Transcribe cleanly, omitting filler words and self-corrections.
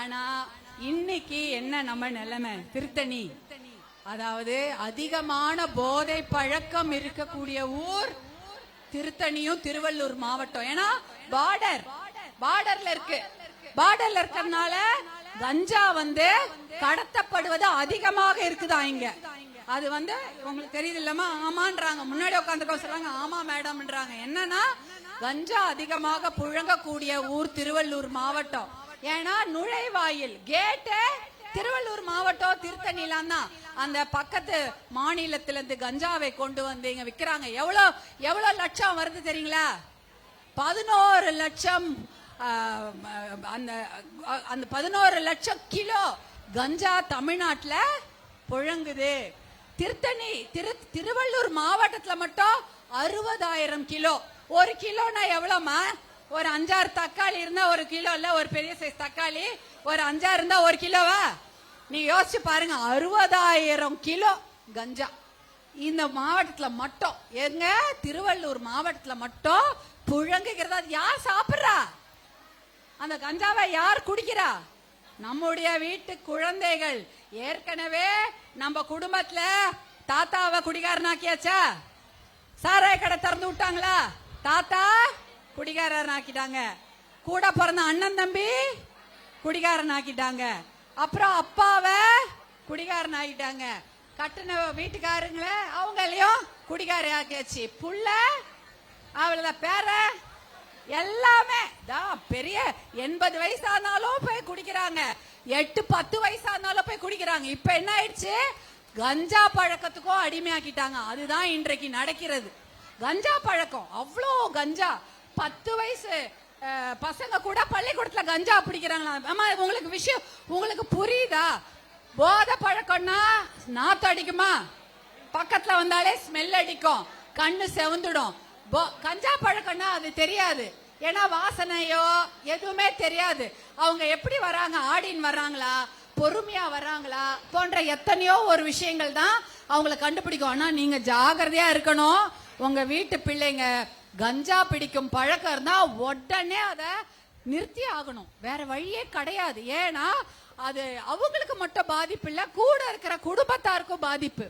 ஆனா இன்னைக்கு என்ன நம்ம நிலைமை? திருத்தணி, அதாவது அதிகமான போதை பழக்கம் இருக்கக்கூடிய ஊர் திருத்தணியும் திருவள்ளூர் மாவட்டம். ஏன்னா பார்டர்ல இருக்கு. பார்டர்ல இருக்கறனால கஞ்சா கடத்தப்படுவது அதிகமாக இருக்குதா இங்க. அது உங்களுக்கு தெரியுது இல்லமா? ஆமான்றாங்க. முன்னாடி உட்காந்துருக்க சொல்றாங்க ஆமா மேடம்ன்றாங்க. என்னன்னா கஞ்சா அதிகமாக புழங்கக்கூடிய ஊர் திருவள்ளூர் மாவட்டம். ஏன்னா நுழைவாயில் கேட்டு திருவள்ளூர் மாவட்டம் திருத்தணிலாம் தான். அந்த பக்கத்து மாநிலத்திலிருந்து கஞ்சாவை கொண்டு வந்து இங்க விக்கிறாங்க. எவ்வளவு லட்சம் வருது தெரியுங்களா? 11 லட்சம். அந்த 11 லட்சம் கிலோ கஞ்சா தமிழ்நாட்டுல புழங்குது. திருவள்ளூர் மாவட்டத்துல மட்டும் 60,000 கிலோ. ஒரு கிலோனா எவ்வளவுமா? ஒரு 5-6 தக்காளி இருந்தா ஒரு கிலோ இல்ல. ஒரு பெரிய சைஸ் தக்காளி ஒரு 5 இருந்தா ஒரு கிலோவா? நீ யோசிச்சு பாருங்க. 60,000 கிலோ கஞ்சா இந்த மாவட்டத்துல மட்டும், எங்க திருவள்ளூர் மாவட்டத்துல மட்டும் புழங்குகிறதா. யார் சாப்பிடுறா அந்த கஞ்சாவை? யார் குடிக்கிறா? நம்முடைய வீட்டு குழந்தைகள். ஏற்கனவே நம்ம குடும்பத்துல தாத்தாவை குடிகாரனாக்கியாச்சா? சாராய கடை திறந்து விட்டாங்களா? தாத்தா குடிகாரன் ஆக்கிட்டாங்க. கூட பிறந்த அண்ணன் தம்பி குடிகாரன் ஆக்கிட்டாங்க. அப்புறம் அப்பாவை குடிகாரன் ஆக்கிட்டாங்க. கட்டின வீட்டுக்காரங்கள அவங்களையும் குடிகார ஆக்கியாச்சு. புள்ள அவ்வளவுதான். பேர எல்லாமே பெரிய 80 வயசானாலும் போய் குடிக்கிறாங்க. 8-10 வயசானாலும் போய் குடிக்கிறாங்க. இப்ப என்ன ஆயிடுச்சு? கஞ்சா பழக்கத்துக்கும் அடிமையாக்கிட்டாங்க. அதுதான் இன்றைக்கு நடக்கிறது. கஞ்சா பழக்கம் அவ்வளோ கஞ்சா. 10 வயசு பசங்க கூட பள்ளிக்கூடத்துல கஞ்சா பிடிக்கிறாங்களா? அம்மா உங்களுக்கு புரியுதா? போதை பழக்கம்னா நாத்து அடிக்குமா? பக்கத்துல வந்தாலே ஸ்மெல் அடிக்கும், கண்ணு செவந்துடும். கஞ்சா பழக்கம்னா அது தெரியாது. ஏன்னா வாசனையோ எதுவுமே தெரியாது. அவங்க எப்படி வராங்க? ஆடின்னு வர்றாங்களா, பொறுமையா வர்றாங்களா போன்ற எத்தனையோ ஒரு விஷயங்கள் தான் அவங்களை கண்டுபிடிக்கும். ஆனா நீங்க ஜாகிரதையா இருக்கணும். உங்க வீட்டு பிள்ளைங்க கஞ்சா பிடிக்கும் பழக்கம் இருந்தா உடனே அதை நிறுத்தி ஆகணும். வேற வழியே கிடையாது. ஏன்னா அது அவங்களுக்கு மட்டும் பாதிப்பு இல்ல, கூட இருக்கிற குடும்பத்தாருக்கும் பாதிப்பு.